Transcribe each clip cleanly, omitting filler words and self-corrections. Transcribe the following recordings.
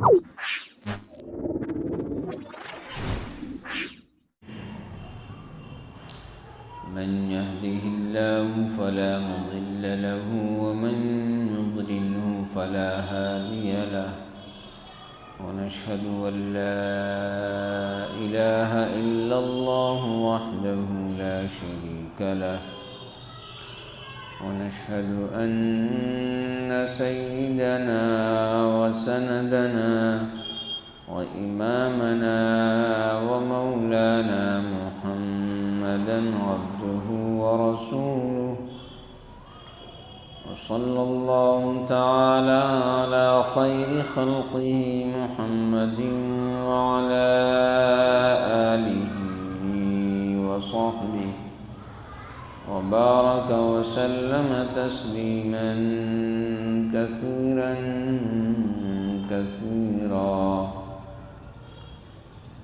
من يهده الله فلا مضل له ومن يضلله فلا هادي له ونشهد أن لا إله إلا الله وحده لا شريك له ونشهد أن سيدنا وسندنا وإمامنا ومولانا محمدًا عبده ورسوله وصلى الله تعالى على خير خلقه محمد وعلى آله وصحبه وبارك وسلم تسليما كثيرا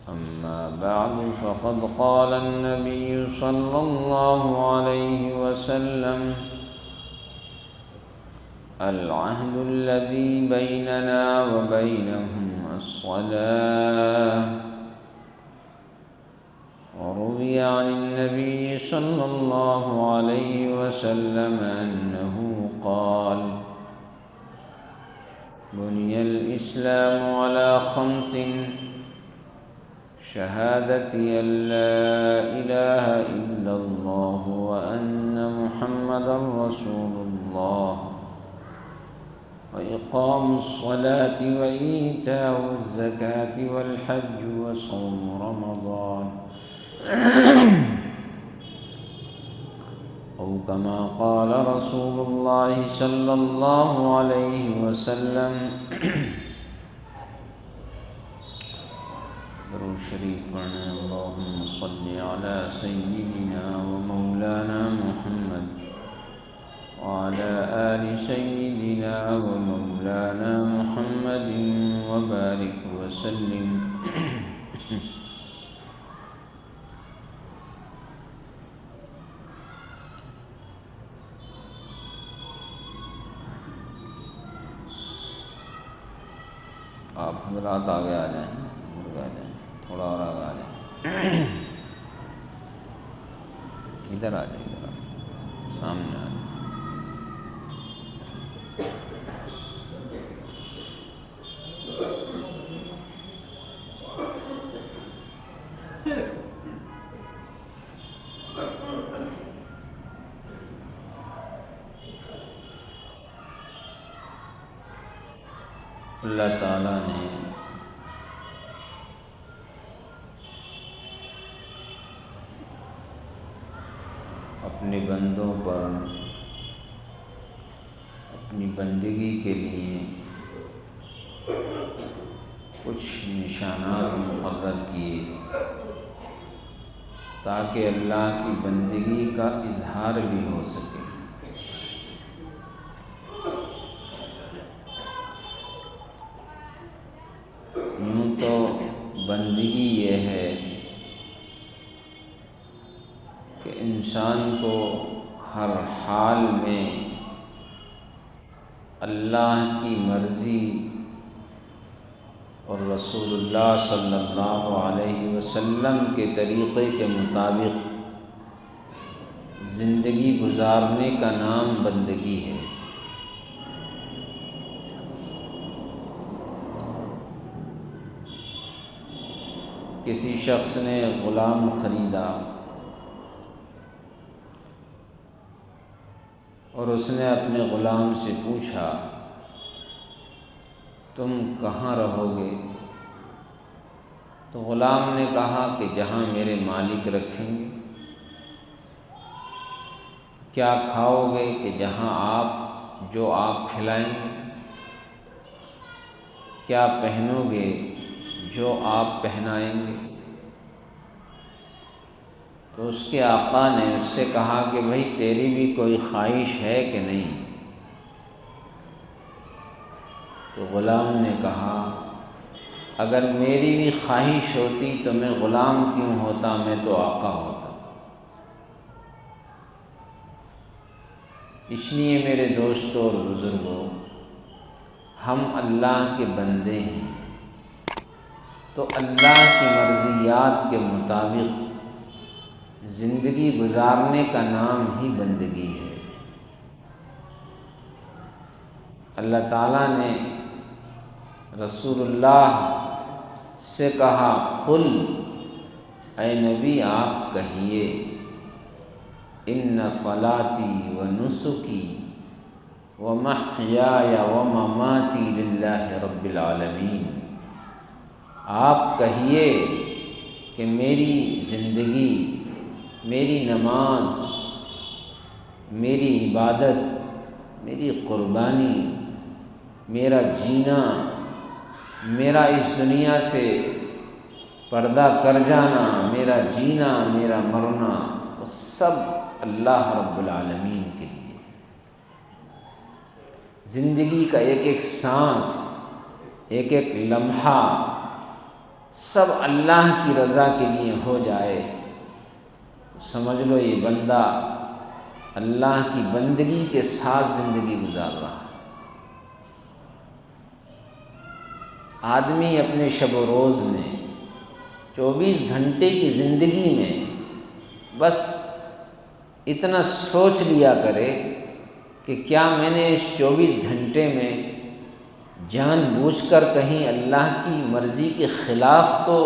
أما بعد فقد قال النبي صلى الله عليه وسلم العهد الذي بيننا وبينهم الصلاة وروي عن النبي صلى الله عليه وسلم أنه قال بني الإسلام على 5 شهادة أن لا إله إلا الله وأن محمدا رسول الله وإقام الصلاة وإيتاء الزكاة والحج وصوم رمضان أو كما قال رسول الله صلى الله عليه وسلم درود شریف پڑھیں اللهم صل على سيدنا ومولانا محمد وعلى آل سيدنا ومولانا محمد وبارك وسلم آپ حضرات آگے آ جائیں، آ جائیں، تھوڑا اور آگے آ جائیں، ادھر آ جائیں، ادھر سامنے آ جائیں۔ اللہ تعالیٰ نے اپنے بندوں پر اپنی بندگی کے لیے کچھ نشانات مقرر کیے تاکہ اللہ کی بندگی کا اظہار بھی ہو سکے۔ یوں تو بندگی یہ ہے کہ انسان کو ہر حال میں اللہ کی مرضی اور رسول اللہ صلی اللہ علیہ وسلم کے طریقے کے مطابق زندگی گزارنے کا نام بندگی ہے۔ کسی شخص نے غلام خریدا اور اس نے اپنے غلام سے پوچھا تم کہاں رہو گے؟ تو غلام نے کہا کہ جہاں میرے مالک رکھیں گے۔ کیا کھاؤ گے؟ کہ جہاں جو آپ کھلائیں گے۔ کیا پہنو گے؟ جو آپ پہنائیں گے۔ تو اس کے آقا نے اس سے کہا کہ بھئی تیری بھی کوئی خواہش ہے کہ نہیں؟ تو غلام نے کہا اگر میری بھی خواہش ہوتی تو میں غلام کیوں ہوتا، میں تو آقا ہوتا۔ اس لیے میرے دوستوں اور بزرگوں، ہم اللہ کے بندے ہیں، تو اللہ کی مرضیات کے مطابق زندگی گزارنے کا نام ہی بندگی ہے۔ اللہ تعالیٰ نے رسول اللہ سے کہا، قل، اے نبی آپ کہیے، ان صلاتی و نسکی و محیای و مماتی للہ رب العالمین۔ آپ کہیے کہ میری زندگی، میری نماز، میری عبادت، میری قربانی، میرا جینا، میرا اس دنیا سے پردہ کر جانا، میرا جینا، میرا مرنا، وہ سب اللہ رب العالمین کے لیے۔ زندگی کا ایک ایک سانس، ایک ایک لمحہ سب اللہ کی رضا کے لیے ہو جائے تو سمجھ لو یہ بندہ اللہ کی بندگی کے ساتھ زندگی گزار رہا ہے۔ آدمی اپنے شب و روز میں 24 گھنٹے کی زندگی میں بس اتنا سوچ لیا کرے کہ کیا میں نے اس 24 گھنٹے میں جان بوجھ کر کہیں اللہ کی مرضی کے خلاف تو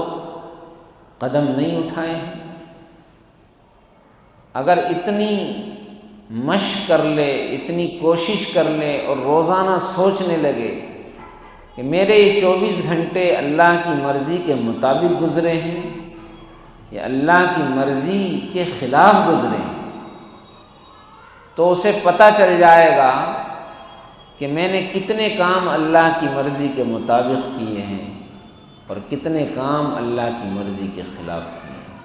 قدم نہیں اٹھائے ہیں۔ اگر اتنی مشق کر لے، اتنی کوشش کر لے اور روزانہ سوچنے لگے کہ میرے یہ 24 گھنٹے اللہ کی مرضی کے مطابق گزرے ہیں یا اللہ کی مرضی کے خلاف گزرے ہیں، تو اسے پتہ چل جائے گا کہ میں نے کتنے کام اللہ کی مرضی کے مطابق کیے ہیں اور کتنے کام اللہ کی مرضی کے خلاف کیے ہیں۔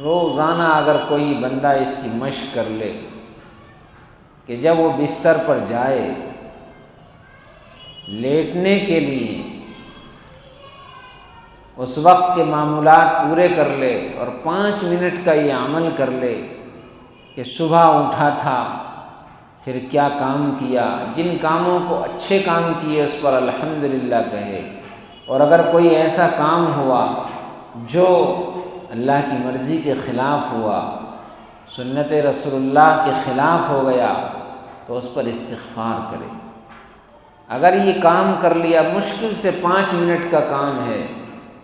روزانہ اگر کوئی بندہ اس کی مشق کر لے کہ جب وہ بستر پر جائے لیٹنے کے لیے اس وقت کے معمولات پورے کر لے اور 5 منٹ کا یہ عمل کر لے کہ صبح اٹھا تھا، پھر کیا کام کیا، جن کاموں کو اچھے کام کیے اس پر الحمدللہ کہے، اور اگر کوئی ایسا کام ہوا جو اللہ کی مرضی کے خلاف ہوا، سنت رسول اللہ کے خلاف ہو گیا، تو اس پر استغفار کرے۔ اگر یہ کام کر لیا، مشکل سے 5 منٹ کا کام ہے،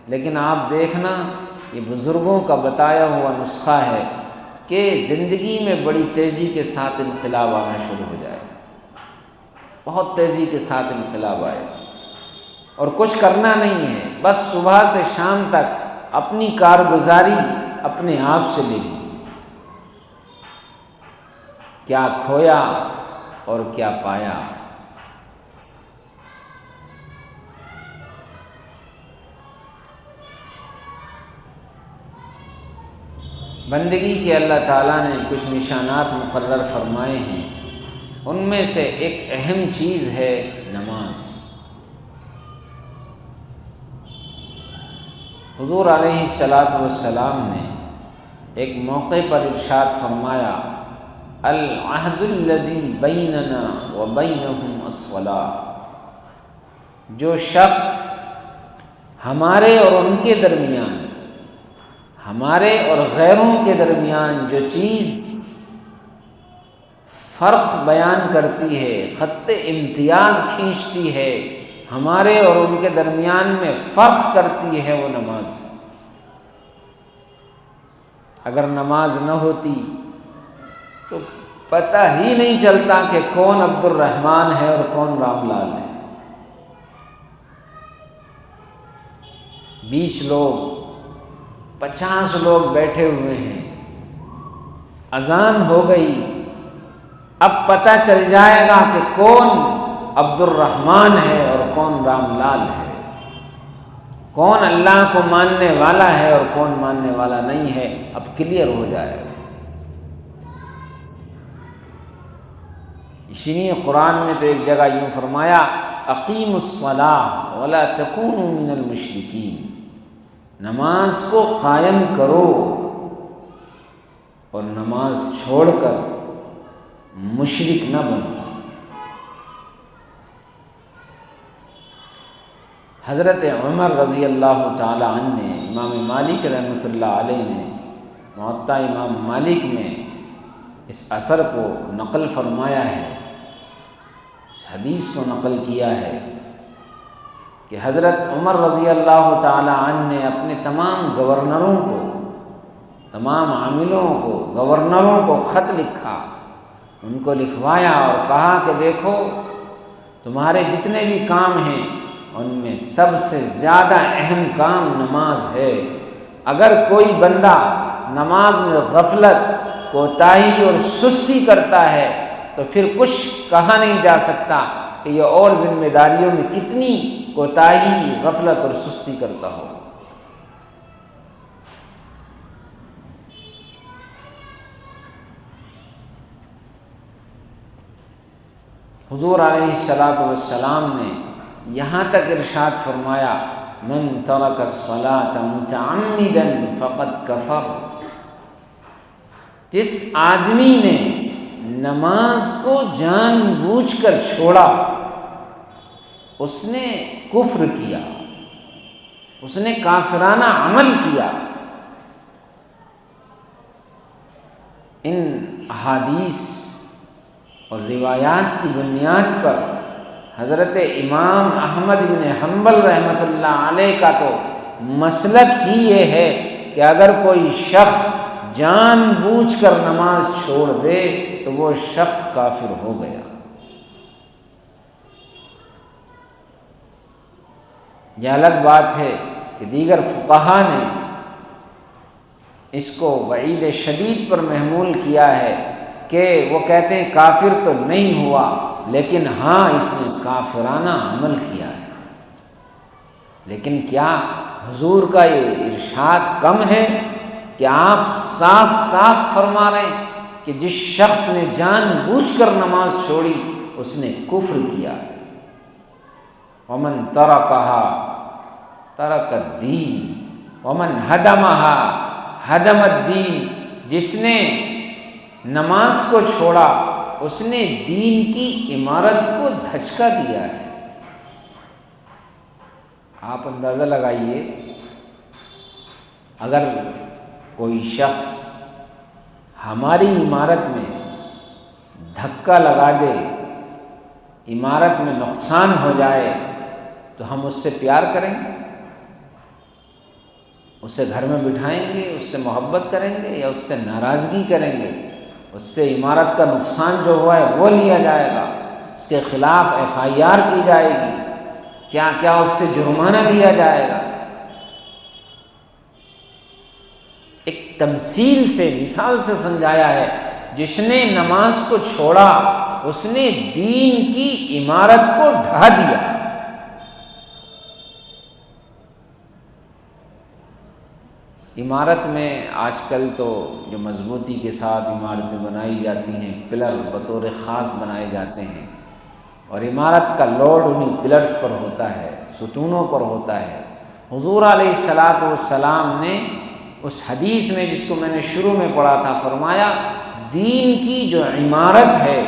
لیکن آپ دیکھنا یہ بزرگوں کا بتایا ہوا نسخہ ہے کہ زندگی میں بڑی تیزی کے ساتھ انقلاب آنا شروع ہو جائے، بہت تیزی کے ساتھ انقلاب آئے، اور کچھ کرنا نہیں ہے، بس صبح سے شام تک اپنی کارگزاری اپنے آپ سے لے لی، کیا کھویا اور کیا پایا۔ بندگی کے اللہ تعالیٰ نے کچھ نشانات مقرر فرمائے ہیں، ان میں سے ایک اہم چیز ہے نماز۔ حضور علیہ السلام نے ایک موقع پر ارشاد فرمایا، العہد الذی بیننا وبینہم الصلاۃ۔ جو شخص ہمارے اور ان کے درمیان، ہمارے اور غیروں کے درمیان جو چیز فرق بیان کرتی ہے، خط امتیاز کھینچتی ہے، ہمارے اور ان کے درمیان میں فرق کرتی ہے، وہ نماز۔ اگر نماز نہ ہوتی تو پتہ ہی نہیں چلتا کہ کون عبد الرحمن ہے اور کون رام لال ہے۔ 20 لوگ 50 لوگ بیٹھے ہوئے ہیں، اذان ہو گئی، اب پتہ چل جائے گا کہ کون عبد الرحمن ہے اور کون رام لال ہے، کون اللہ کو ماننے والا ہے اور کون ماننے والا نہیں ہے، اب کلیئر ہو جائے گا۔ اسی لیے قرآن میں تو ایک جگہ یوں فرمایا، اقیموا الصلاۃ ولا تکونوا من المشرکین، نماز کو قائم کرو اور نماز چھوڑ کر مشرک نہ بنو۔ حضرت عمر رضی اللہ تعالی عنہ نے، امام مالک رحمۃ اللہ علیہ نے موطا امام مالک میں اس اثر کو نقل فرمایا ہے، اس حدیث کو نقل کیا ہے کہ حضرت عمر رضی اللہ تعالی عنہ نے اپنے تمام گورنروں کو، تمام عاملوں کو، گورنروں کو خط لکھا، ان کو لکھوایا اور کہا کہ دیکھو تمہارے جتنے بھی کام ہیں ان میں سب سے زیادہ اہم کام نماز ہے۔ اگر کوئی بندہ نماز میں غفلت، کوتاہی اور سستی کرتا ہے تو پھر کچھ کہا نہیں جا سکتا کہ یہ اور ذمہ داریوں میں کتنی کوتاہی، غفلت اور سستی کرتا ہو۔ حضور علیہ الصلاۃ والسلام نے یہاں تک ارشاد فرمایا، من ترک الصلاۃ متعمدا فقد کفر، جس آدمی نے نماز کو جان بوجھ کر چھوڑا اس نے کفر کیا، اس نے کافرانہ عمل کیا۔ ان احادیث اور روایات کی بنیاد پر حضرت امام احمد بن حنبل رحمۃ اللہ علیہ کا تو مسلک ہی یہ ہے کہ اگر کوئی شخص جان بوجھ کر نماز چھوڑ دے تو وہ شخص کافر ہو گیا۔ یہ الگ بات ہے کہ دیگر فقہا نے اس کو وعید شدید پر محمول کیا ہے کہ وہ کہتے ہیں کافر تو نہیں ہوا لیکن ہاں اس نے کافرانہ عمل کیا ہے۔ لیکن کیا حضور کا یہ ارشاد کم ہے کہ آپ صاف صاف فرما رہے ہیں کہ جس شخص نے جان بوجھ کر نماز چھوڑی اس نے کفر کیا ہے۔ ومن ترکہا ترک الدین ومن ہدمہا ہدم الدین، جس نے نماز کو چھوڑا اس نے دین کی عمارت کو دھچکا دیا ہے۔ آپ اندازہ لگائیے، اگر کوئی شخص ہماری عمارت میں دھکا لگا دے، عمارت میں نقصان ہو جائے تو ہم اس سے پیار کریں گے، اسے گھر میں بٹھائیں گے، اس سے محبت کریں گے یا اس سے ناراضگی کریں گے؟ اس سے عمارت کا نقصان جو ہوا ہے وہ لیا جائے گا، اس کے خلاف FIR کی جائے گی، کیا کیا اس سے جرمانہ لیا جائے گا۔ ایک تمثیل سے، مثال سے سمجھایا ہے، جس نے نماز کو چھوڑا اس نے دین کی عمارت کو ڈھا دیا۔ عمارت میں آج کل تو جو مضبوطی کے ساتھ عمارتیں بنائی جاتی ہیں، پلر بطور خاص بنائے جاتے ہیں اور عمارت کا لوڈ انہیں پلرز پر ہوتا ہے، ستونوں پر ہوتا ہے۔ حضور علیہ الصلاۃ والسلام نے اس حدیث میں جس کو میں نے شروع میں پڑھا تھا فرمایا، دین کی جو عمارت ہے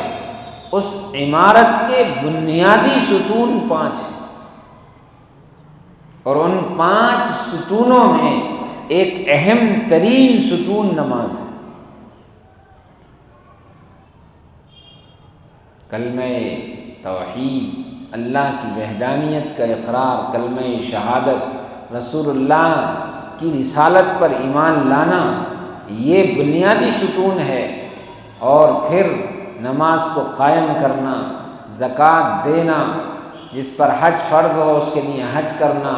اس عمارت کے بنیادی ستون 5 ہیں اور ان 5 ستونوں میں ایک اہم ترین ستون نماز ہے۔ کلمہ توحید، اللہ کی وحدانیت کا اقرار، کلمہ شہادت، رسول اللہ کی رسالت پر ایمان لانا، یہ بنیادی ستون ہے۔ اور پھر نماز کو قائم کرنا، زکوٰۃ دینا، جس پر حج فرض ہو اس کے لیے حج کرنا،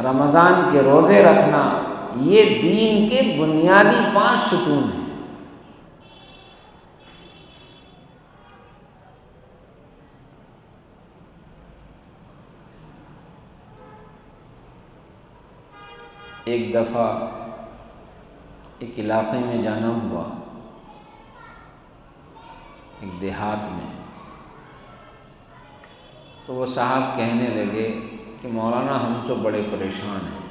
رمضان کے روزے رکھنا، یہ دین کے بنیادی 5 ستون ہیں۔ ایک دفعہ ایک علاقے میں جانا ہوا، ایک دیہات میں، تو وہ صاحب کہنے لگے کہ مولانا ہم تو بڑے پریشان ہیں،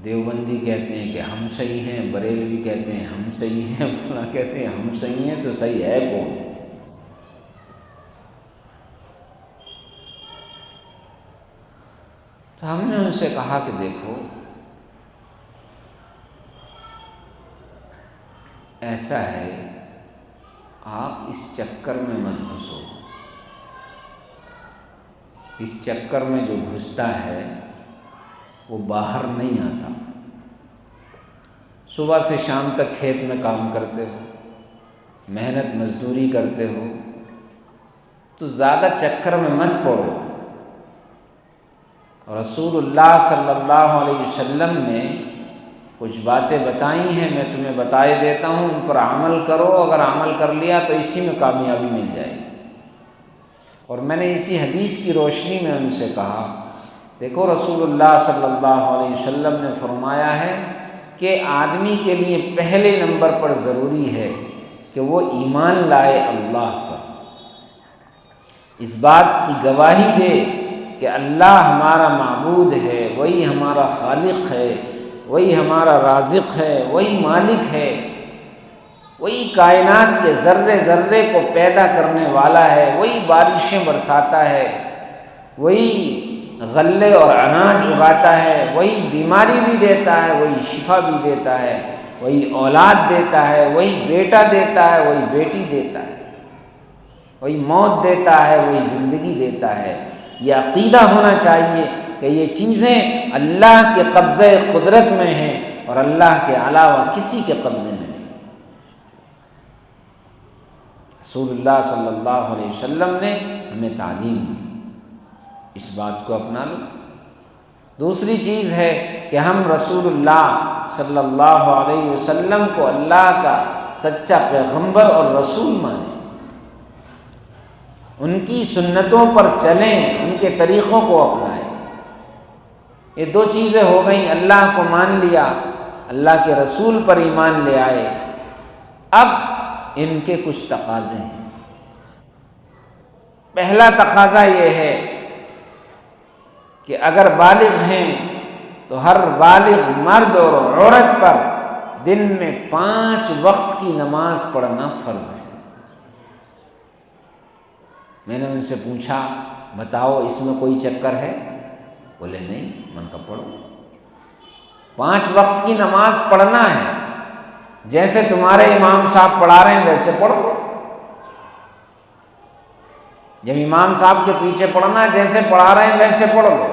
دیوبندی کہتے ہیں کہ ہم صحیح ہیں، بریلوی کہتے ہیں ہم صحیح ہیں، فلاں کہتے ہیں ہم صحیح ہیں، تو صحیح ہے کون؟ تو ہم نے ان سے کہا کہ دیکھو ایسا ہے، آپ اس چکر میں مت گھسو، اس چکر میں جو گھستا ہے وہ باہر نہیں آتا۔ صبح سے شام تک کھیت میں کام کرتے ہو، محنت مزدوری کرتے ہو، تو زیادہ چکر میں مت پڑو۔ رسول اللہ صلی اللہ علیہ وسلم نے کچھ باتیں بتائی ہیں، میں تمہیں بتائے دیتا ہوں، ان پر عمل کرو، اگر عمل کر لیا تو اسی میں کامیابی مل جائے گی۔ اور میں نے اسی حدیث کی روشنی میں ان سے کہا، دیکھو رسول اللہ صلی اللہ علیہ وسلم نے فرمایا ہے کہ آدمی کے لیے پہلے نمبر پر ضروری ہے کہ وہ ایمان لائے اللہ پر، اس بات کی گواہی دے کہ اللہ ہمارا معبود ہے، وہی ہمارا خالق ہے، وہی ہمارا رازق ہے، وہی مالک ہے، وہی کائنات کے ذرے ذرے کو پیدا کرنے والا ہے، وہی بارشیں برساتا ہے، وہی غلے اور اناج اگاتا ہے، وہی بیماری بھی دیتا ہے، وہی شفا بھی دیتا ہے، وہی اولاد دیتا ہے، وہی بیٹا دیتا ہے، وہی بیٹی دیتا ہے، وہی موت دیتا ہے، وہی زندگی دیتا ہے۔ یہ عقیدہ ہونا چاہیے کہ یہ چیزیں اللہ کے قبضے قدرت میں ہیں اور اللہ کے علاوہ کسی کے قبضے میں نہیں۔ رسول اللہ صلی اللہ علیہ وسلم نے ہمیں تعلیم دی، اس بات کو اپنا لو۔ دوسری چیز ہے کہ ہم رسول اللہ صلی اللہ علیہ وسلم کو اللہ کا سچا پیغمبر اور رسول مانیں، ان کی سنتوں پر چلیں، ان کے طریقوں کو اپنائیں۔ یہ دو چیزیں ہو گئیں، اللہ کو مان لیا، اللہ کے رسول پر ایمان لے آئے۔ اب ان کے کچھ تقاضے ہیں۔ پہلا تقاضا یہ ہے کہ اگر بالغ ہیں تو ہر بالغ مرد اور عورت پر دن میں 5 وقت کی نماز پڑھنا فرض ہے۔ میں نے ان سے پوچھا بتاؤ اس میں کوئی چکر ہے؟ بولے نہیں۔ من کا پڑھو، 5 وقت کی نماز پڑھنا ہے، جیسے تمہارے امام صاحب پڑھا رہے ہیں ویسے پڑھو۔ جب امام صاحب کے پیچھے پڑھنا ہے، جیسے پڑھا رہے ہیں ویسے پڑھ لو،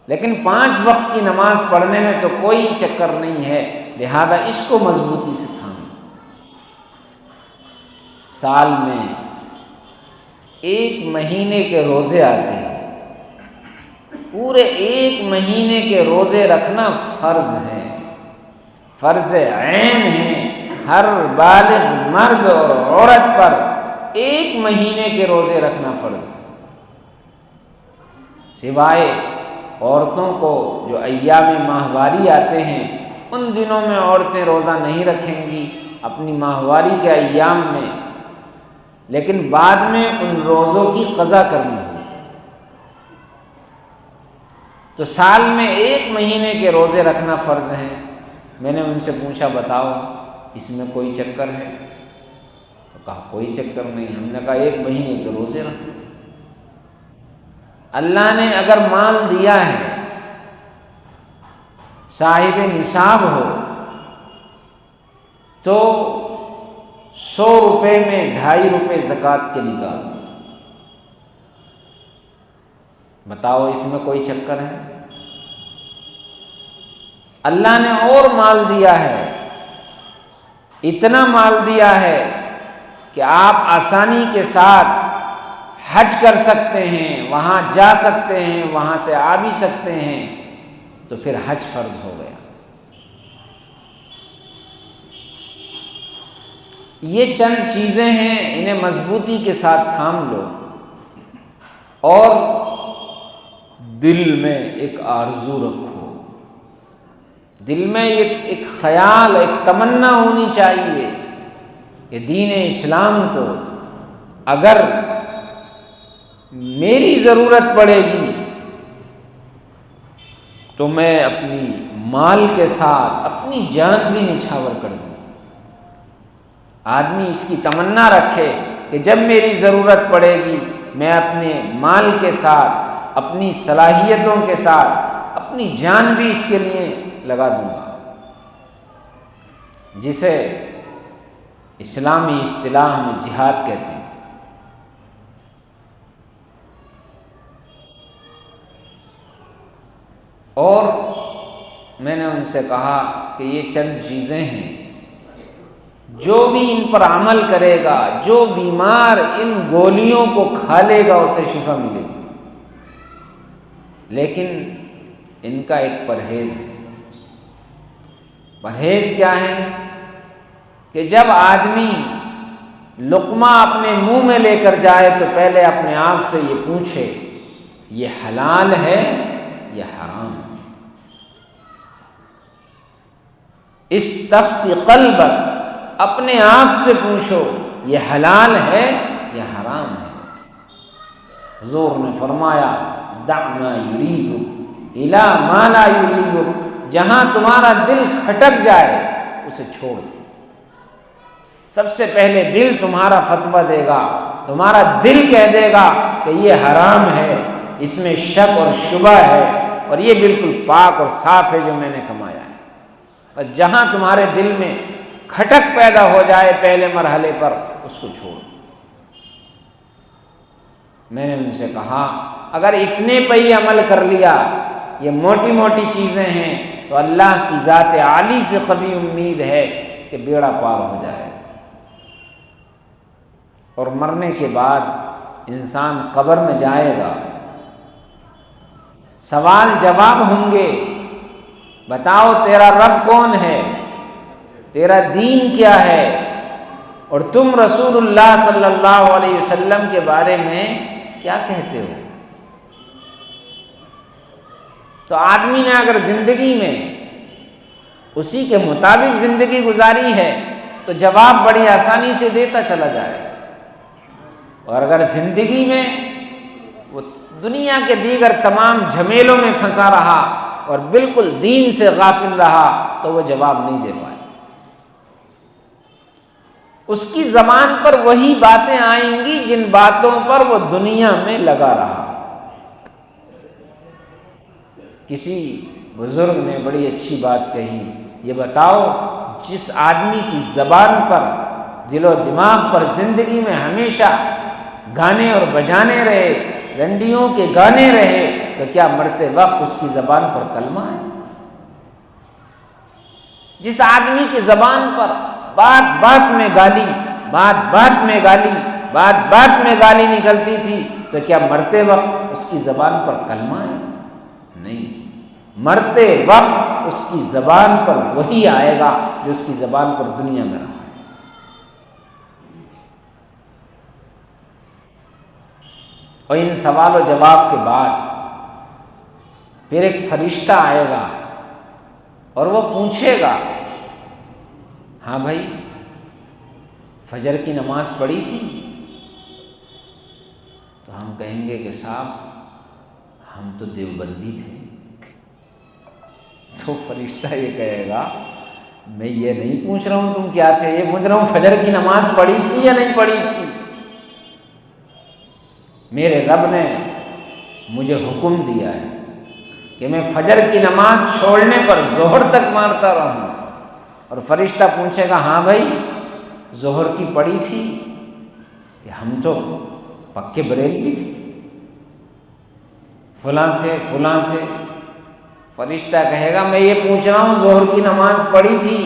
لیکن 5 وقت کی نماز پڑھنے میں تو کوئی چکر نہیں ہے، لہذا اس کو مضبوطی سے تھامو۔ سال میں 1 مہینے کے روزے آتے ہیں، پورے 1 مہینے کے روزے رکھنا فرض ہے، فرض عین ہے۔ ہر بالغ مرد اور عورت پر 1 مہینے کے روزے رکھنا فرض ہے، سوائے عورتوں کو جو ایام ماہواری آتے ہیں، ان دنوں میں عورتیں روزہ نہیں رکھیں گی اپنی ماہواری کے ایام میں، لیکن بعد میں ان روزوں کی قضا کرنی ہوگی۔ تو سال میں 1 مہینے کے روزے رکھنا فرض ہیں۔ میں نے ان سے پوچھا بتاؤ اس میں کوئی چکر ہے؟ تو کہا کوئی چکر نہیں۔ ہم نے کہا 1 مہینے کے روزے رکھو۔ اللہ نے اگر مال دیا ہے، صاحب نصاب ہو، تو 100 روپے میں 2.5 روپے زکوٰۃ کے نکالو۔ بتاؤ اس میں کوئی چکر ہے؟ اللہ نے اور مال دیا ہے، اتنا مال دیا ہے کہ آپ آسانی کے ساتھ حج کر سکتے ہیں، وہاں جا سکتے ہیں، وہاں سے آ بھی سکتے ہیں، تو پھر حج فرض ہو گیا۔ یہ چند چیزیں ہیں، انہیں مضبوطی کے ساتھ تھام لو، اور دل میں ایک آرزو رکھو، دل میں ایک خیال، ایک تمنا ہونی چاہیے کہ دین اسلام کو اگر میری ضرورت پڑے گی تو میں اپنی مال کے ساتھ اپنی جان بھی نچھاور کر دوں۔ آدمی اس کی تمنا رکھے کہ جب میری ضرورت پڑے گی میں اپنے مال کے ساتھ اپنی صلاحیتوں کے ساتھ اپنی جان بھی اس کے لیے لگا دوں گا، جسے اسلامی اصطلاح میں جہاد کہتے ہیں۔ اور میں نے ان سے کہا کہ یہ چند چیزیں ہیں، جو بھی ان پر عمل کرے گا، جو بیمار ان گولیوں کو کھا لے گا اسے شفا ملے گی، لیکن ان کا ایک پرہیز ہے۔ پرہیز کیا ہے؟ کہ جب آدمی لقمہ اپنے منہ میں لے کر جائے تو پہلے اپنے آپ سے یہ پوچھے یہ حلال ہے یا حرام؟ استفتی قلبک، اپنے آپ سے پوچھو یہ حلال ہے یا حرام ہے۔ حضور نے فرمایا دع ما یریبک الی ما لا یریبک، جہاں تمہارا دل کھٹک جائے اسے چھوڑ دو۔ سب سے پہلے دل تمہارا فتویٰ دے گا، تمہارا دل کہہ دے گا کہ یہ حرام ہے، اس میں شک اور شبہ ہے، اور یہ بالکل پاک اور صاف ہے جو میں نے کمایا ہے۔ اور جہاں تمہارے دل میں کھٹک پیدا ہو جائے پہلے مرحلے پر، اس کو چھوڑ۔ میں نے ان سے کہا اگر اتنے پہ ہی عمل کر لیا، یہ موٹی موٹی چیزیں ہیں، تو اللہ کی ذات عالی سے قوی امید ہے کہ بیڑا پار ہو جائے۔ اور مرنے کے بعد انسان قبر میں جائے گا، سوال جواب ہوں گے، بتاؤ تیرا رب کون ہے، تیرا دین کیا ہے، اور تم رسول اللہ صلی اللہ علیہ وسلم کے بارے میں کیا کہتے ہو؟ تو آدمی نے اگر زندگی میں اسی کے مطابق زندگی گزاری ہے تو جواب بڑی آسانی سے دیتا چلا جائے، اور اگر زندگی میں وہ دنیا کے دیگر تمام جھمیلوں میں پھنسا رہا اور بالکل دین سے غافل رہا تو وہ جواب نہیں دے پائے۔ اس کی زبان پر وہی باتیں آئیں گی جن باتوں پر وہ دنیا میں لگا رہا۔ کسی بزرگ نے بڑی اچھی بات کہی، یہ بتاؤ جس آدمی کی زبان پر، دل و دماغ پر زندگی میں ہمیشہ گانے اور بجانے رہے، رنڈیوں کے گانے رہے، تو کیا مرتے وقت اس کی زبان پر کلمہ ہے؟ جس آدمی کی زبان پر بات بات میں گالی، بات بات میں گالی، بات بات میں گالی نکلتی تھی، تو کیا مرتے وقت اس کی زبان پر کلمہ ہے؟ نہیں، مرتے وقت اس کی زبان پر وہی آئے گا جو اس کی زبان پر دنیا میں رہا۔ اور ان سوال و جواب کے بعد پھر ایک فرشتہ آئے گا اور وہ پوچھے گا، ہاں بھائی فجر کی نماز پڑھی تھی؟ تو ہم کہیں گے کہ صاحب ہم تو دیوبندی تھے۔ تو فرشتہ یہ کہے گا میں یہ نہیں پوچھ رہا ہوں تم کیا تھے، یہ پوچھ رہا ہوں فجر کی نماز پڑھی تھی یا نہیں پڑھی تھی؟ میرے رب نے مجھے حکم دیا ہے کہ میں فجر کی نماز چھوڑنے پر ظہر تک مارتا رہوں۔ اور فرشتہ پوچھے گا ہاں بھائی ظہر کی پڑھی تھی؟ کہ ہم تو پکے بریلوی تھے، فلاں تھے فلاں تھے۔ فرشتہ کہے گا میں یہ پوچھ رہا ہوں ظہر کی نماز پڑھی تھی؟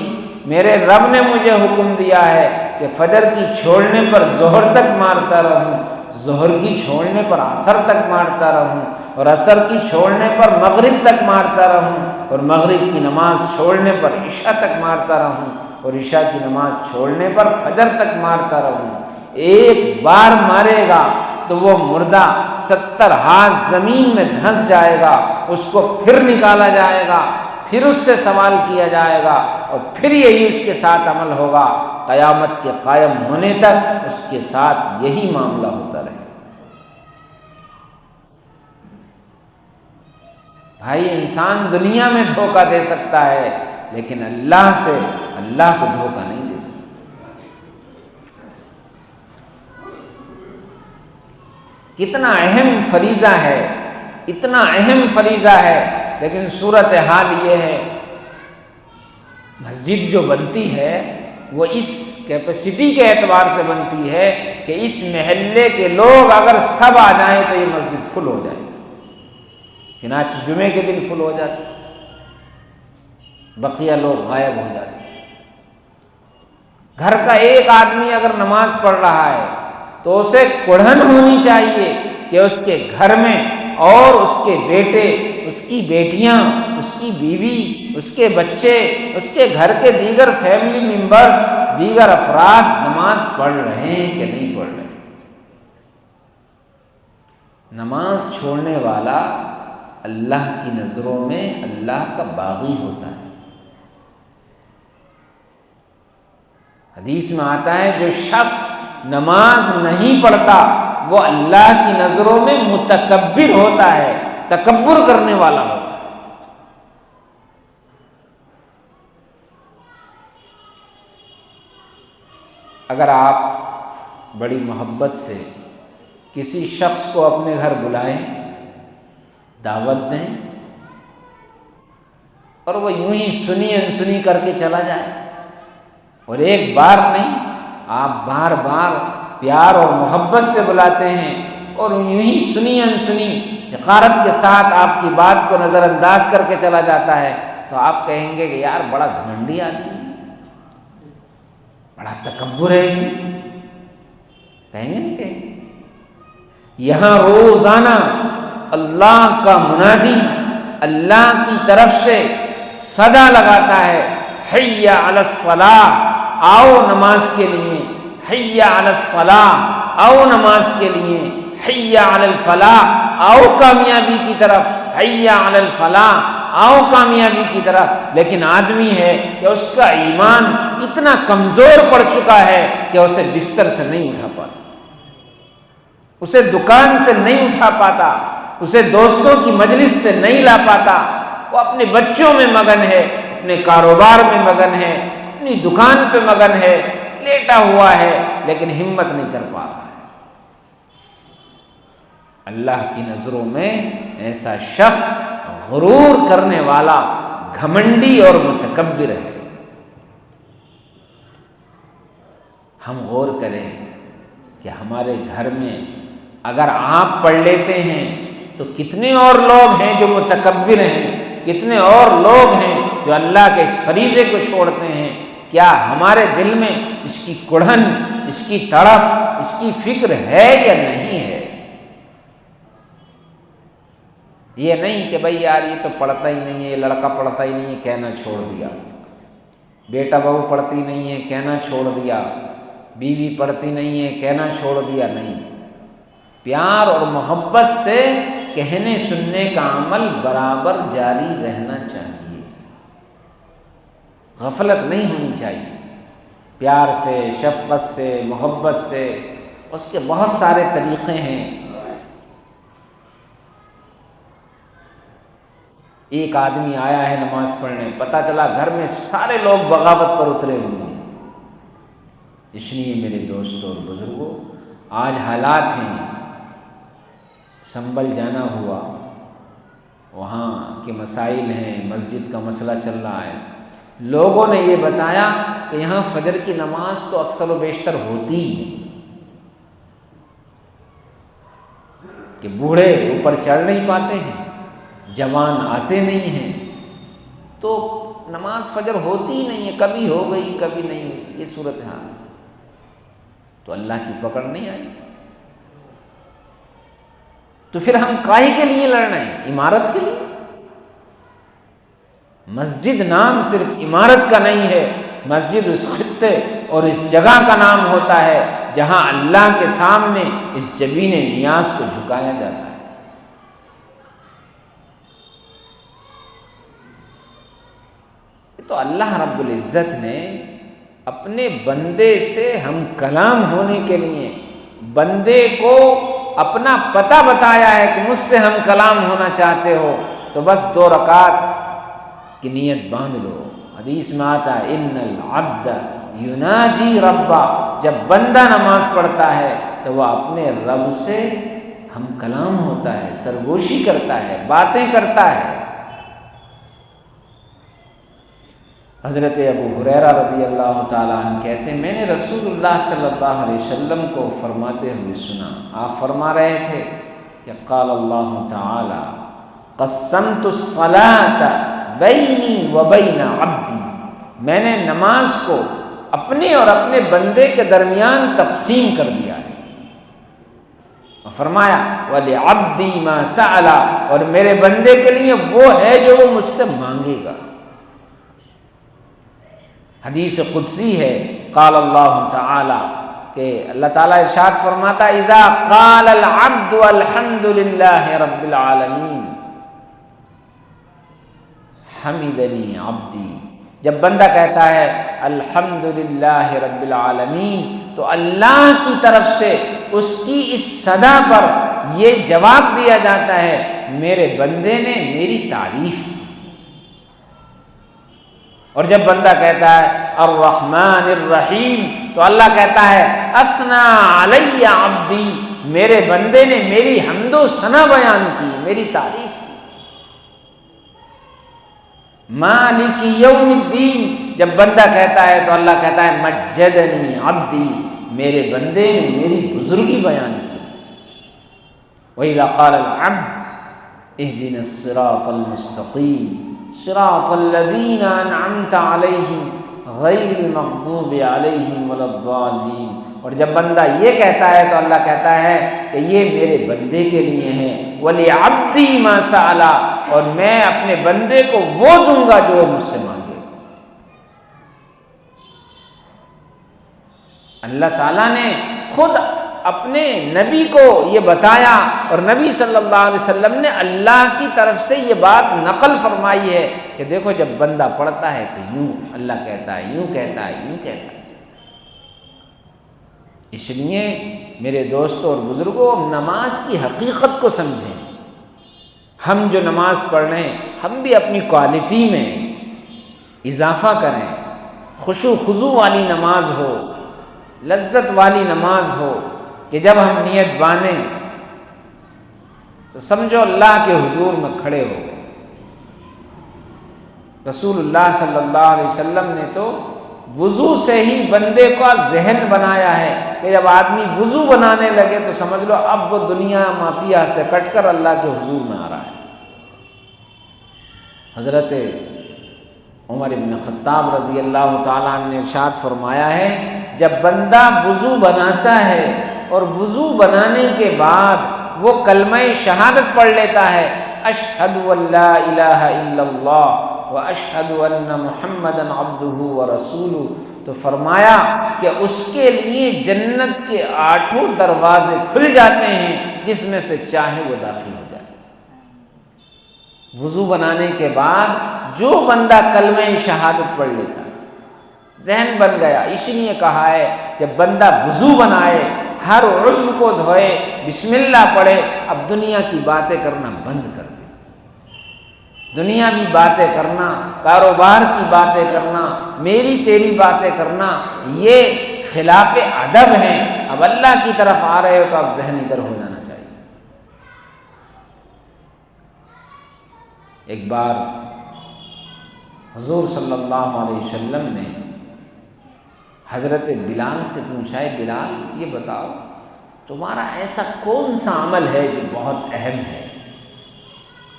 میرے رب نے مجھے حکم دیا ہے کہ فجر کی چھوڑنے پر ظہر تک مارتا رہوں، ظہر کی چھوڑنے پر عصر تک مارتا رہوں، اور عصر کی چھوڑنے پر مغرب تک مارتا رہوں، اور مغرب کی نماز چھوڑنے پر عشاء تک مارتا رہوں، اور عشاء کی نماز چھوڑنے پر فجر تک مارتا رہوں۔ ایک بار مارے گا تو وہ مردہ 70 ہاتھ زمین میں دھنس جائے گا، اس کو پھر نکالا جائے گا، پھر اس سے سوال کیا جائے گا، اور پھر یہی اس کے ساتھ عمل ہوگا قیامت کے قائم ہونے تک، اس کے ساتھ یہی معاملہ ہوتا رہے۔ بھائی انسان دنیا میں دھوکہ دے سکتا ہے لیکن اللہ سے اللہ کو دھوکہ نہیں دے سکتا۔ کتنا اہم فریضہ ہے اتنا اہم فریضہ ہے، لیکن صورتحال یہ ہے مسجد جو بنتی ہے وہ اس کیپیسٹی کے اعتبار سے بنتی ہے کہ اس محلے کے لوگ اگر سب آ جائیں تو یہ مسجد فل ہو جائے گی، چنانچہ جمعے کے دن فل ہو جاتی، بقیہ لوگ غائب ہو جاتے۔ گھر کا ایک آدمی اگر نماز پڑھ رہا ہے تو اسے کڑھن ہونی چاہیے کہ اس کے گھر میں اور اس کے بیٹے، اس کی بیٹیاں، اس کی بیوی، اس کے بچے، اس کے گھر کے دیگر فیملی ممبرز، دیگر افراد نماز پڑھ رہے ہیں کہ نہیں پڑھ رہے۔ نماز چھوڑنے والا اللہ کی نظروں میں اللہ کا باغی ہوتا ہے۔ حدیث میں آتا ہے جو شخص نماز نہیں پڑھتا وہ اللہ کی نظروں میں متکبر ہوتا ہے، تکبر کرنے والا ہوتا ہے۔ اگر آپ بڑی محبت سے کسی شخص کو اپنے گھر بلائیں، دعوت دیں، اور وہ یوں ہی سنی انسنی کر کے چلا جائے، اور ایک بار نہیں آپ بار بار پیار اور محبت سے بلاتے ہیں اور یوں ہی سنی انسنی حقارت کے ساتھ آپ کی بات کو نظر انداز کر کے چلا جاتا ہے، تو آپ کہیں گے کہ یار بڑا گھمنڈی آدمی ہے، بڑا تکبر ہے اس میں، کہیں گے نہیں کہیں گے؟ یہاں روزانہ اللہ کا منادی اللہ کی طرف سے صدا لگاتا ہے، حی علی الصلاۃ، آؤ نماز کے لیے، حی علی الصلاۃ، آؤ نماز کے لیے، حی علی الفلاح، آؤ کامیابی کی طرف، حی علی الفلاح، آؤ کامیابی کی طرف۔ لیکن آدمی ہے کہ اس کا ایمان اتنا کمزور پڑ چکا ہے کہ اسے بستر سے نہیں اٹھا پاتا، اسے دکان سے نہیں اٹھا پاتا، اسے دوستوں کی مجلس سے نہیں لا پاتا، وہ اپنے بچوں میں مگن ہے، اپنے کاروبار میں مگن ہے، اپنی دکان پہ مگن ہے، لیٹا ہوا ہے، لیکن ہمت نہیں کر پا رہا ہے۔ اللہ کی نظروں میں ایسا شخص غرور کرنے والا، گھمنڈی اور متکبر ہے۔ ہم غور کریں کہ ہمارے گھر میں اگر آپ پڑھ لیتے ہیں تو کتنے اور لوگ ہیں جو متکبر ہیں، کتنے اور لوگ ہیں جو اللہ کے اس فریضے کو چھوڑتے ہیں۔ کیا ہمارے دل میں اس کی کڑھن، اس کی تڑپ، اس کی فکر ہے یا نہیں ہے؟ یہ نہیں کہ بھائی یار یہ تو پڑھتا ہی نہیں ہے، یہ لڑکا پڑھتا ہی نہیں ہے، کہنا چھوڑ دیا، بیٹا بہو پڑھتی نہیں ہے، کہنا چھوڑ دیا، بیوی پڑھتی نہیں ہے، کہنا چھوڑ دیا، نہیں۔ پیار اور محبت سے کہنے سننے کا عمل برابر جاری رہنا چاہیے، غفلت نہیں ہونی چاہیے۔ پیار سے، شفقت سے، محبت سے، اس کے بہت سارے طریقے ہیں۔ ایک آدمی آیا ہے نماز پڑھنے، پتہ چلا گھر میں سارے لوگ بغاوت پر اترے ہوئے ہیں۔ اس لیے میرے دوستوں اور بزرگوں، آج حالات ہیں، سنبھل جانا ہوا، وہاں کے مسائل ہیں، مسجد کا مسئلہ چل رہا ہے۔ لوگوں نے یہ بتایا کہ یہاں فجر کی نماز تو اکثر و بیشتر ہوتی ہی نہیں، کہ بوڑھے اوپر چڑھ نہیں پاتے ہیں، جوان آتے نہیں ہیں، تو نماز فجر ہوتی ہی نہیں ہے، کبھی ہو گئی کبھی نہیں ہوئی، یہ صورتحال۔ تو اللہ کی پکڑ نہیں آئی، تو پھر ہم کاہے کے لیے لڑ رہے ہیں؟ عمارت کے لیے؟ مسجد نام صرف عمارت کا نہیں ہے، مسجد اس خطے اور اس جگہ کا نام ہوتا ہے جہاں اللہ کے سامنے اس جبین نیاز کو جھکایا جاتا ہے۔ تو اللہ رب العزت نے اپنے بندے سے ہم کلام ہونے کے لیے بندے کو اپنا پتہ بتایا ہے کہ مجھ سے ہم کلام ہونا چاہتے ہو تو بس 2 رکعت کی نیت باندھ لو۔ حدیث میں آتا ہے ان العبد یناجی ربا، جب بندہ نماز پڑھتا ہے تو وہ اپنے رب سے ہم کلام ہوتا ہے، سرگوشی کرتا ہے، باتیں کرتا ہے۔ حضرت ابو ہریرہ رضی اللہ تعالیٰ عنہ کہتے ہیں میں نے رسول اللہ صلی اللہ علیہ وسلم کو فرماتے ہوئے سنا، آپ فرما رہے تھے کہ قال اللہ تعالی قسمت الصلاۃ بینی و بین عبدی، میں نے نماز کو اپنے اور اپنے بندے کے درمیان تقسیم کر دیا ہے، اور فرمایا وَلِعَبْدِي مَا سَأَلَ، اور میرے بندے کے لیے وہ ہے جو وہ مجھ سے مانگے گا۔ حدیث قدسی ہے، قال اللہ تعالی کہ اللہ تعالیٰ ارشاد فرماتا اذا قال العبد الحمد للہ رب العالمین حمدنی عبدی، جب بندہ کہتا ہے الحمد للہ رب العالمین تو اللہ کی طرف سے اس کی اس صدا پر یہ جواب دیا جاتا ہے میرے بندے نے میری تعریف کی۔ اور جب بندہ کہتا ہے الرحمن الرحیم تو اللہ کہتا ہے اثنا علی عبدی، میرے بندے نے میری حمد و ثنا بیان کی، میری تعریف کی۔ مالک یوم الدین، جب بندہ کہتا ہے تو اللہ کہتا ہے مجدنی عبدی، میرے بندے نے میری بزرگی بیان کی۔ وَإِذَا قَالَ الْعَبْدُ اهْدِنَا الصِّرَاطَ الْمُسْتَقِيمَ صراط الذین انعمت علیہم غیر المغضوب علیہم ولا الضالین، اور جب بندہ یہ کہتا ہے تو اللہ کہتا ہے کہ یہ میرے بندے کے لیے ہیں، وَلِعَبْدِي مَا سَأَلَ، اور میں اپنے بندے کو وہ دوں گا جو مجھ سے مانگے۔ اللہ تعالیٰ نے خود اپنے نبی کو یہ بتایا، اور نبی صلی اللہ علیہ وسلم نے اللہ کی طرف سے یہ بات نقل فرمائی ہے کہ دیکھو جب بندہ پڑھتا ہے تو یوں اللہ کہتا ہے، یوں کہتا ہے، یوں کہتا ہے۔ اس لیے میرے دوستوں اور بزرگوں نماز کی حقیقت کو سمجھیں۔ ہم جو نماز پڑھ رہے ہیں ہم بھی اپنی کوالٹی میں اضافہ کریں، خشوع خضوع والی نماز ہو، لذت والی نماز ہو کہ جب ہم نیت باندھیں تو سمجھو اللہ کے حضور میں کھڑے ہو گئے۔ رسول اللہ صلی اللہ علیہ وسلم نے تو وضو سے ہی بندے کا ذہن بنایا ہے کہ جب آدمی وضو بنانے لگے تو سمجھ لو اب وہ دنیا مافیا سے کٹ کر اللہ کے حضور میں آ رہا ہے۔ حضرت عمر بن خطاب رضی اللہ تعالیٰ عنہ نے ارشاد فرمایا ہے جب بندہ وضو بناتا ہے اور وضو بنانے کے بعد وہ کلمہ شہادت پڑھ لیتا ہے اشہد ان لا الہ الا اللہ واشہد ان محمدا عبدہ ورسولہ، تو فرمایا کہ اس کے لیے جنت کے 8 دروازے کھل جاتے ہیں جس میں سے چاہے وہ داخل ہو جائے۔ وضو بنانے کے بعد جو بندہ کلمہ شہادت پڑھ لیتا ہے ذہن بن گیا۔ اس لیے کہا ہے جب بندہ وضو بنائے، ہر عضو کو دھوئے، بسم اللہ پڑھے، اب دنیا کی باتیں کرنا بند کر دے۔ دنیاوی باتیں کرنا، کاروبار کی باتیں کرنا، میری تیری باتیں کرنا، یہ خلاف ادب ہیں۔ اب اللہ کی طرف آ رہے ہو تو اب ذہن ادھر ہو جانا چاہیے۔ ایک بار حضور صلی اللہ علیہ وسلم نے حضرت بلال سے پوچھا ہے بلال یہ بتاؤ تمہارا ایسا کون سا عمل ہے جو بہت اہم ہے؟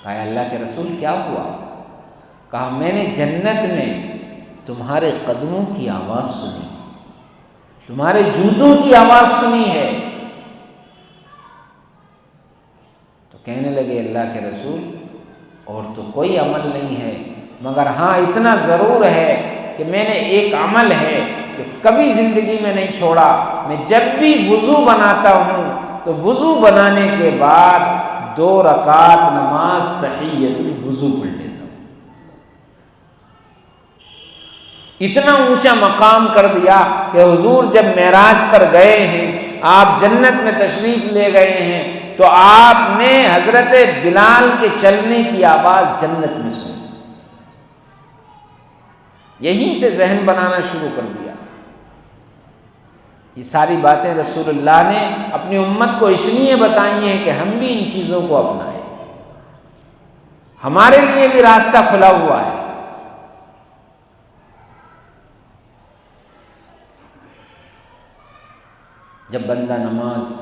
کہا اللہ کے رسول کیا ہوا؟ کہا میں نے جنت میں تمہارے قدموں کی آواز سنی، تمہارے جوتوں کی آواز سنی ہے۔ تو کہنے لگے اللہ کے رسول اور تو کوئی عمل نہیں ہے، مگر ہاں اتنا ضرور ہے کہ میں نے ایک عمل ہے کہ کبھی زندگی میں نہیں چھوڑا، میں جب بھی وضو بناتا ہوں تو وضو بنانے کے بعد 2 رکعت نماز تحیۃ الوضو پڑھ لیتا ہوں۔ اتنا اونچا مقام کر دیا کہ حضور جب معراج پر گئے ہیں، آپ جنت میں تشریف لے گئے ہیں تو آپ نے حضرت بلال کے چلنے کی آواز جنت میں سنی۔ یہیں سے ذہن بنانا شروع کر دیا۔ یہ ساری باتیں رسول اللہ نے اپنی امت کو اس لیے بتائی ہیں کہ ہم بھی ان چیزوں کو اپنائیں، ہمارے لیے بھی راستہ کھلا ہوا ہے۔ جب بندہ نماز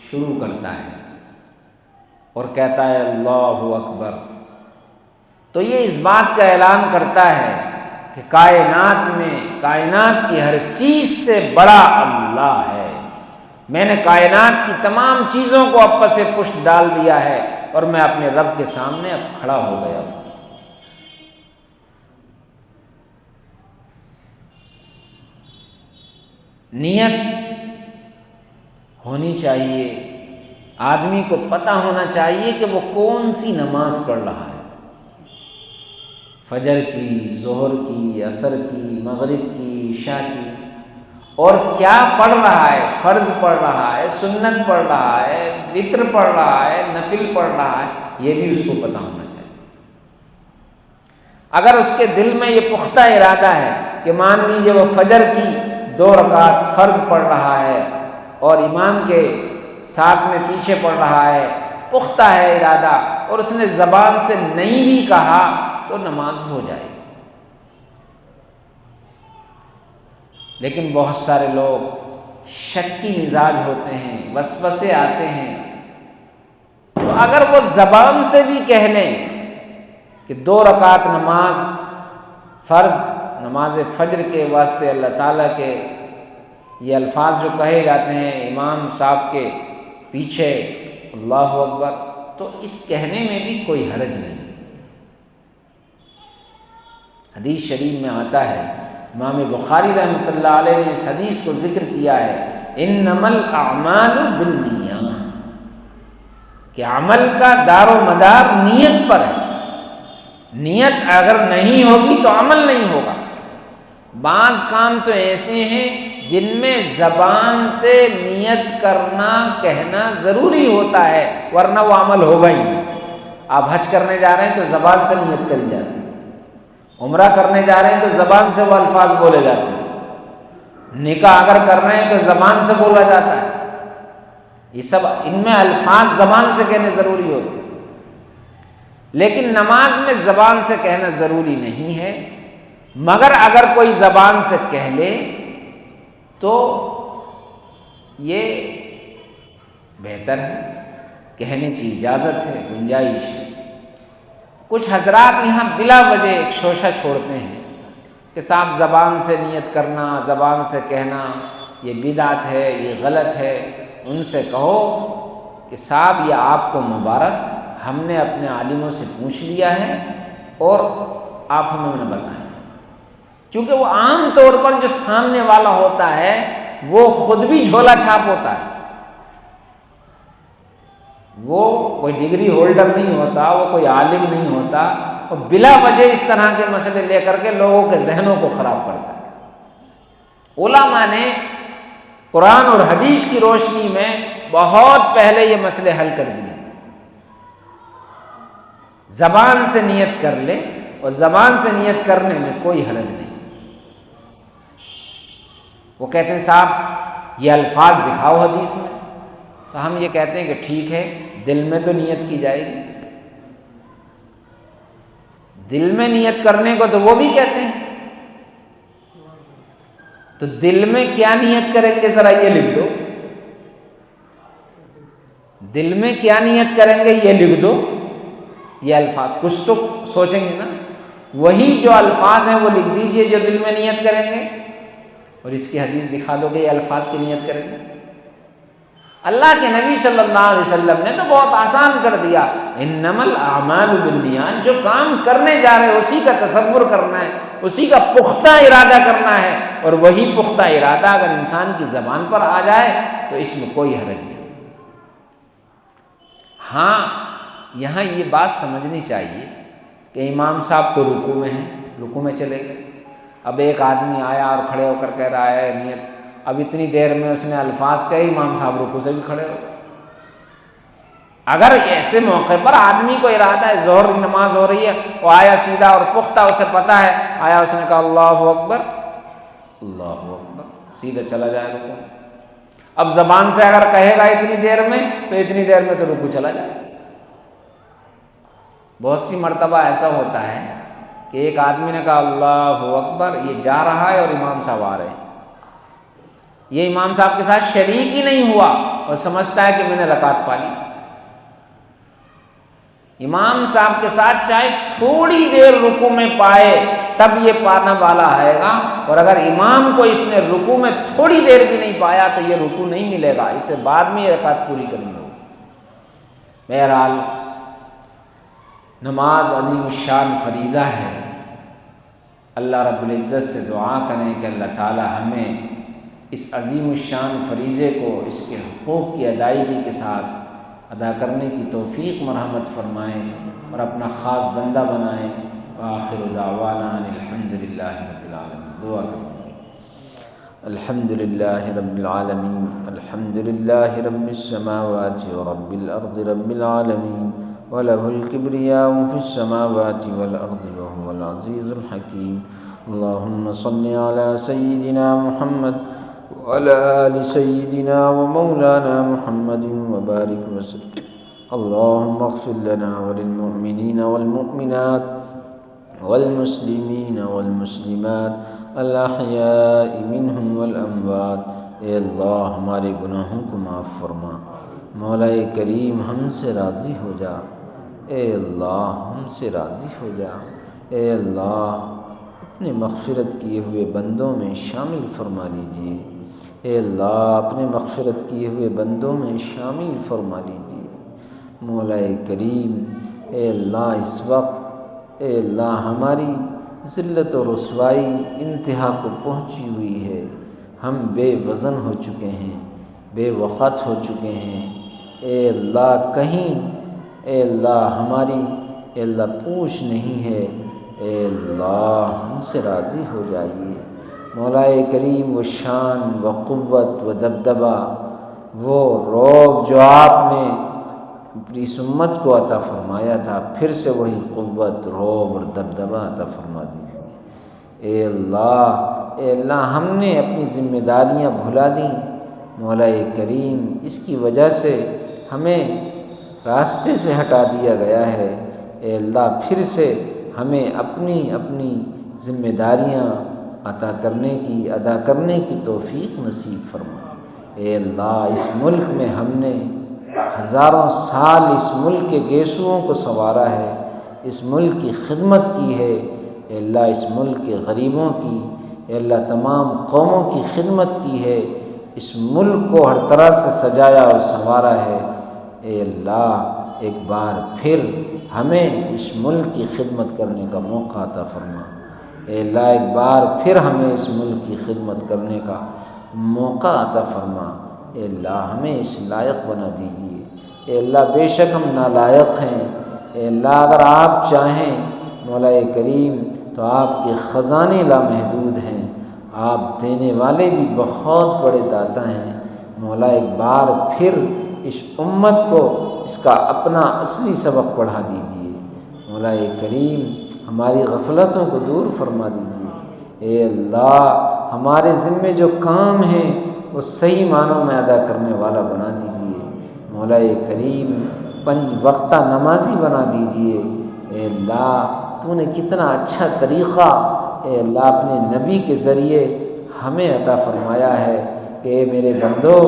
شروع کرتا ہے اور کہتا ہے اللہ اکبر، تو یہ اس بات کا اعلان کرتا ہے کہ کائنات میں، کائنات کی ہر چیز سے بڑا اللہ ہے، میں نے کائنات کی تمام چیزوں کو آپس سے پشت ڈال دیا ہے اور میں اپنے رب کے سامنے اب کھڑا ہو گیا ہوں۔ نیت ہونی چاہیے، آدمی کو پتہ ہونا چاہیے کہ وہ کون سی نماز پڑھ رہا ہے، فجر کی، ظہر کی، عصر کی، مغرب کی، عشاء کی، اور کیا پڑھ رہا ہے، فرض پڑھ رہا ہے، سنت پڑھ رہا ہے، وتر پڑھ رہا ہے، نفل پڑھ رہا ہے، یہ بھی اس کو پتہ ہونا چاہیے۔ اگر اس کے دل میں یہ پختہ ارادہ ہے کہ مان لیجیے وہ فجر کی 2 رکعت فرض پڑھ رہا ہے اور امام کے ساتھ میں پیچھے پڑھ رہا ہے، پختہ ہے ارادہ، اور اس نے زبان سے نہیں بھی کہا تو نماز ہو جائے گی۔ لیکن بہت سارے لوگ شکی مزاج ہوتے ہیں، وسوسے آتے ہیں، تو اگر وہ زبان سے بھی کہہ لیں کہ 2 رکعت نماز فرض، نماز فجر کے واسطے اللہ تعالیٰ کے یہ الفاظ جو کہے جاتے ہیں امام صاحب کے پیچھے اللہ اکبر، تو اس کہنے میں بھی کوئی حرج نہیں۔ حدیث شریف میں آتا ہے، امام بخاری رحمۃ اللہ علیہ نے اس حدیث کو ذکر کیا ہے، انما الاعمال بالنیات، کہ عمل کا دار و مدار نیت پر ہے، نیت اگر نہیں ہوگی تو عمل نہیں ہوگا۔ بعض کام تو ایسے ہیں جن میں زبان سے نیت کرنا، کہنا ضروری ہوتا ہے، ورنہ وہ عمل ہوگا ہی نہیں۔ آپ حج کرنے جا رہے ہیں تو زبان سے نیت کری جاتی ہے، عمرہ کرنے جا رہے ہیں تو زبان سے وہ الفاظ بولے جاتے ہیں، نکاح اگر کر رہے ہیں تو زبان سے بولا جاتا ہے۔ یہ سب ان میں الفاظ زبان سے کہنے ضروری ہوتے ہیں، لیکن نماز میں زبان سے کہنا ضروری نہیں ہے، مگر اگر کوئی زبان سے کہہ لے تو یہ بہتر ہے، کہنے کی اجازت ہے، گنجائش ہے۔ کچھ حضرات یہاں بلا وجہ ایک شوشہ چھوڑتے ہیں کہ صاحب زبان سے نیت کرنا، زبان سے کہنا یہ بدعت ہے، یہ غلط ہے۔ ان سے کہو کہ صاحب یہ آپ کو مبارک، ہم نے اپنے عالموں سے پوچھ لیا ہے اور آپ ہمیں نہ بتائیں، چونکہ وہ عام طور پر جو سامنے والا ہوتا ہے وہ خود بھی جھولا چھاپ ہوتا ہے، وہ کوئی ڈگری ہولڈر نہیں ہوتا، وہ کوئی عالم نہیں ہوتا، وہ بلا وجہ اس طرح کے مسئلے لے کر کے لوگوں کے ذہنوں کو خراب کرتا ہے۔ علماء نے قرآن اور حدیث کی روشنی میں بہت پہلے یہ مسئلے حل کر دیے۔ زبان سے نیت کر لے، اور زبان سے نیت کرنے میں کوئی حرج نہیں۔ وہ کہتے ہیں صاحب یہ الفاظ دکھاؤ حدیث میں، تو ہم یہ کہتے ہیں کہ ٹھیک ہے، دل میں تو نیت کی جائے گی۔ دل میں نیت کرنے کو تو وہ بھی کہتے ہیں، تو دل میں کیا نیت کریں گے ذرا یہ لکھ دو، دل میں کیا نیت کریں گے یہ لکھ دو۔ یہ الفاظ کچھ تو سوچیں گے نا، وہی جو الفاظ ہیں وہ لکھ دیجئے جو دل میں نیت کریں گے، اور اس کی حدیث دکھا دو گے یہ الفاظ کی نیت کریں گے۔ اللہ کے نبی صلی اللہ علیہ وسلم نے تو بہت آسان کر دیا، انما الاعمال بالنیات، جو کام کرنے جا رہے اسی کا تصور کرنا ہے، اسی کا پختہ ارادہ کرنا ہے، اور وہی پختہ ارادہ اگر انسان کی زبان پر آ جائے تو اس میں کوئی حرج نہیں۔ ہاں یہاں یہ بات سمجھنی چاہیے کہ امام صاحب تو رکوع میں ہیں، رکوع میں چلے گئے، اب ایک آدمی آیا اور کھڑے ہو کر کہہ رہا ہے نیت، اب اتنی دیر میں اس نے الفاظ کہے، امام صاحب رکوع سے بھی کھڑے ہو گئے۔ اگر ایسے موقع پر آدمی کو ارادہ ہے، ظہر کی نماز ہو رہی ہے، وہ آیا سیدھا اور پختہ اسے پتہ ہے، آیا اس نے کہا اللہ اکبر، اللہ اکبر، سیدھا چلا جائے رکوع، اب زبان سے اگر کہے گا اتنی دیر میں تو اتنی دیر میں تو رکوع چلا جائے۔ بہت سی مرتبہ ایسا ہوتا ہے کہ ایک آدمی نے کہا اللہ اکبر، یہ جا رہا ہے اور امام صاحب آ رہے ہیں، یہ امام صاحب کے ساتھ شریک ہی نہیں ہوا اور سمجھتا ہے کہ میں نے رکعت پا لی۔ امام صاحب کے ساتھ چاہے تھوڑی دیر رکوع میں پائے تب یہ پانا والا آئے گا، اور اگر امام کو اس نے رکوع میں تھوڑی دیر بھی نہیں پایا تو یہ رکوع نہیں ملے گا، اسے بعد میں یہ رکعت پوری کرنی ہوگی۔ بہرحال نماز عظیم الشان فریضہ ہے۔ اللہ رب العزت سے دعا کریں کہ اللہ تعالی ہمیں اس عظیم الشان فریضے کو اس کے حقوق کی ادائیگی کے ساتھ ادا کرنے کی توفیق مرحمت فرمائیں اور اپنا خاص بندہ بنائیں۔ وآخر دعوانا ان الحمد للہ رب العالمین۔ دعا کریں۔ الحمد للہ رب العالمین، الحمد للہ رب السماوات ورب الارض رب العالمین، وَلَهُ الْكِبْرِيَاءُ فِي السَّمَاوَاتِ وَالْأَرْضِ وَهُوَ الْعَزِيزُ الْحَكِيمُ۔ اللهم صل على سيدنا محمد وعلى آل سيدنا ومولانا محمد وبارك وسلم۔ اللهم اغفر لنا وللمؤمنين والمؤمنات والمسلمين والمسلمات الأحياء منهم والأموات۔ اے اللہ ہمارے گناہوں کو معاف فرما، مولا کریم ہم سے راضی ہو جا، اے اللہ ہم سے راضی ہو جا، اے اللہ اپنے مغفرت کیے ہوئے بندوں میں شامل فرما لیجیے، اے اللہ اپنے مغفرت کیے ہوئے بندوں میں شامل فرما لیجیے۔ مولا کریم اے اللہ اس وقت اے اللہ ہماری ذلت و رسوائی انتہا کو پہنچی ہوئی ہے، ہم بے وزن ہو چکے ہیں، بے وقت ہو چکے ہیں، اے اللہ کہیں اے اللہ ہماری اے اللہ پوچھ نہیں ہے، اے اللہ ہم سے راضی ہو جائیے۔ مولا کریم وہ شان و قوت و دبدبہ، وہ رعب جو آپ نے اپنی امت کو عطا فرمایا تھا، پھر سے وہی قوت، رعب اور دبدبہ عطا فرما دیجیے۔ اے اللہ ہم نے اپنی ذمہ داریاں بھلا دیں، مولا کریم اس کی وجہ سے ہمیں راستے سے ہٹا دیا گیا ہے، اے اللہ پھر سے ہمیں اپنی ذمہ داریاں ادا کرنے کی توفیق نصیب فرما۔ اے اللہ اس ملک میں ہم نے ہزاروں سال اس ملک کے گیسوؤں کو سنوارا ہے، اس ملک کی خدمت کی ہے، اے اللہ اس ملک کے غریبوں کی اے اللہ تمام قوموں کی خدمت کی ہے، اس ملک کو ہر طرح سے سجایا اور سنوارا ہے۔ اے اللہ ایک بار پھر ہمیں اس ملک کی خدمت کرنے کا موقع عطا فرما، اے اللہ ایک بار پھر ہمیں اس ملک کی خدمت کرنے کا موقع عطا فرما، اے اللہ ہمیں اس لائق بنا دیجیے۔ اے اللہ بے شک ہم نالائق ہیں، اے اللہ اگر آپ چاہیں مولا کریم تو آپ کے خزانے لامحدود ہیں، آپ دینے والے بھی بہت بڑے داتا ہیں۔ مولا ایک بار پھر اس امت کو اس کا اپنا اصلی سبق پڑھا دیجیے، مولا کریم ہماری غفلتوں کو دور فرما دیجیے۔ اے اللہ ہمارے ذمے جو کام ہیں وہ صحیح معنوں میں ادا کرنے والا بنا دیجیے، مولا کریم 5 وقتہ نمازی بنا دیجیے۔ اے اللہ تو نے کتنا اچھا طریقہ اے اللہ اپنے نبی کے ذریعے ہمیں عطا فرمایا ہے کہ اے میرے بندو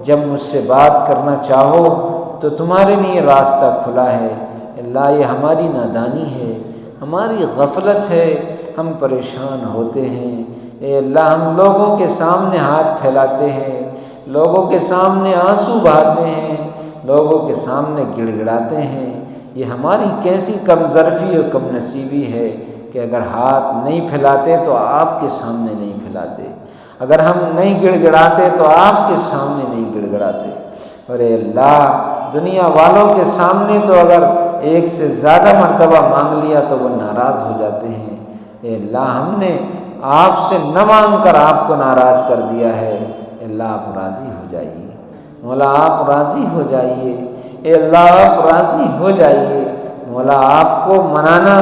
جب مجھ سے بات کرنا چاہو تو تمہارے لیے راستہ کھلا ہے۔ اللہ یہ ہماری نادانی ہے، ہماری غفلت ہے، ہم پریشان ہوتے ہیں، اے اللہ ہم لوگوں کے سامنے ہاتھ پھیلاتے ہیں، لوگوں کے سامنے آنسو بہاتے ہیں، لوگوں کے سامنے گڑ گڑاتے ہیں۔ یہ ہماری کیسی کم ظرفی اور کم نصیبی ہے کہ اگر ہاتھ نہیں پھیلاتے تو آپ کے سامنے نہیں پھیلاتے، اگر ہم نہیں گڑ گڑاتے تو آپ کے سامنے نہیں گڑ گڑاتے، اور اے اللہ دنیا والوں کے سامنے تو اگر ایک سے زیادہ مرتبہ مانگ لیا تو وہ ناراض ہو جاتے ہیں۔ اے اللہ ہم نے آپ سے نہ مانگ کر آپ کو ناراض کر دیا ہے، اے اللہ آپ راضی ہو جائیے، مولا آپ راضی ہو جائیے، اے اللہ آپ راضی ہو جائیے۔ مولا آپ کو منانا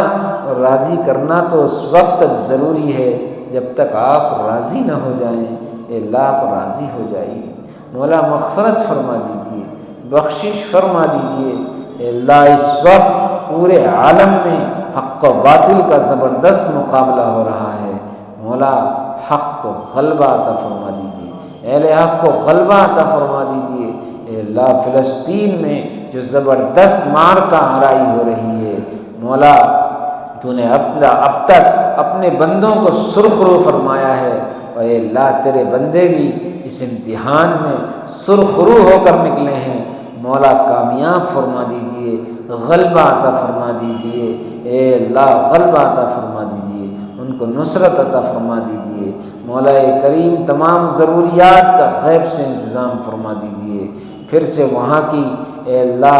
اور راضی کرنا تو اس وقت تک ضروری ہے جب تک آپ راضی نہ ہو جائیں، اے اللہ آپ راضی ہو جائیے۔ مولا مغفرت فرما دیجئے، بخشش فرما دیجئے۔ اے اللہ اس وقت پورے عالم میں حق و باطل کا زبردست مقابلہ ہو رہا ہے، مولا حق کو غلبہ عطا فرما دیجئے، اہل حق کو غلبہ عطا فرما دیجئے۔ اے اللہ فلسطین میں جو زبردست مار کا آرائی ہو رہی ہے، مولا تو نے اب تک اپنے بندوں کو سرخرو فرمایا ہے، اور اے اللہ تیرے بندے بھی اس امتحان میں سرخرو ہو کر نکلے ہیں، مولا کامیاب فرما دیجئے، غلبہ عطا فرما دیجئے۔ اے اللہ غلبہ عطا فرما دیجئے، ان کو نصرت عطا فرما دیجئے، مولا کریم تمام ضروریات کا غیب سے انتظام فرما دیجئے۔ پھر سے وہاں کی اے اللہ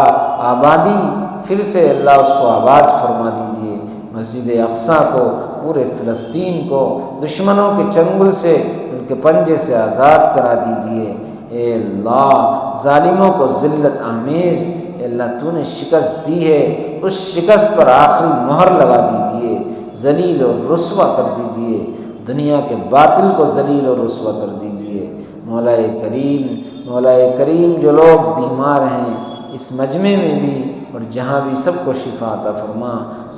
آبادی پھر سے اللہ اس کو آباد فرما دیجئے، مسجد اقصیٰ کو، پورے فلسطین کو دشمنوں کے چنگل سے، ان کے پنجے سے آزاد کرا دیجئے۔ اے اللہ ظالموں کو ذلت آمیز اے اللہ تو نے شکست دی ہے، اس شکست پر آخری مہر لگا دیجئے، ذلیل اور رسوا کر دیجئے، دنیا کے باطل کو ذلیل اور رسوا کر دیجئے۔ مولا کریم جو لوگ بیمار ہیں اس مجمع میں بھی اور جہاں بھی سب کو شفا عطا فرما،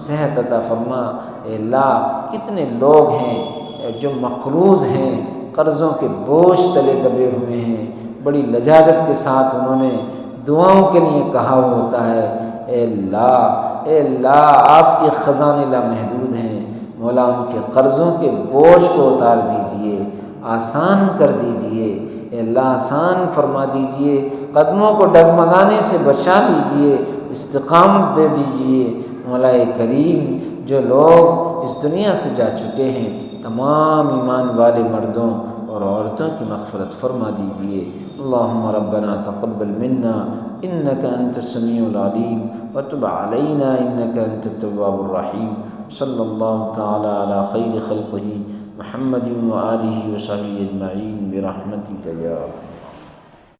صحت عطا فرما۔ اے اللہ کتنے لوگ ہیں جو مقروض ہیں، قرضوں کے بوجھ تلے دبے ہوئے ہیں، بڑی لجاجت کے ساتھ انہوں نے دعاؤں کے لیے کہا ہوتا ہے۔ اے اللہ آپ کے خزانے لامحدود ہیں، مولا ان کے قرضوں کے بوجھ کو اتار دیجئے، آسان کر دیجئے۔ اے اللہ آسان فرما دیجئے، قدموں کو ڈگمگانے سے بچا لیجئے، استقامت دے دیجئے۔ مولا کریم جو لوگ اس دنیا سے جا چکے ہیں تمام ایمان والے مردوں اور عورتوں کی مغفرت فرما دیجئے۔ اللہم ربنا تقبل منا انک انت السمیع العلیم وتب علینا انک انت التواب الرحیم۔ صلی اللہ تعالی علی خیر خلقہ محمد وآلہ وصحبہ اجمعین برحمتک یا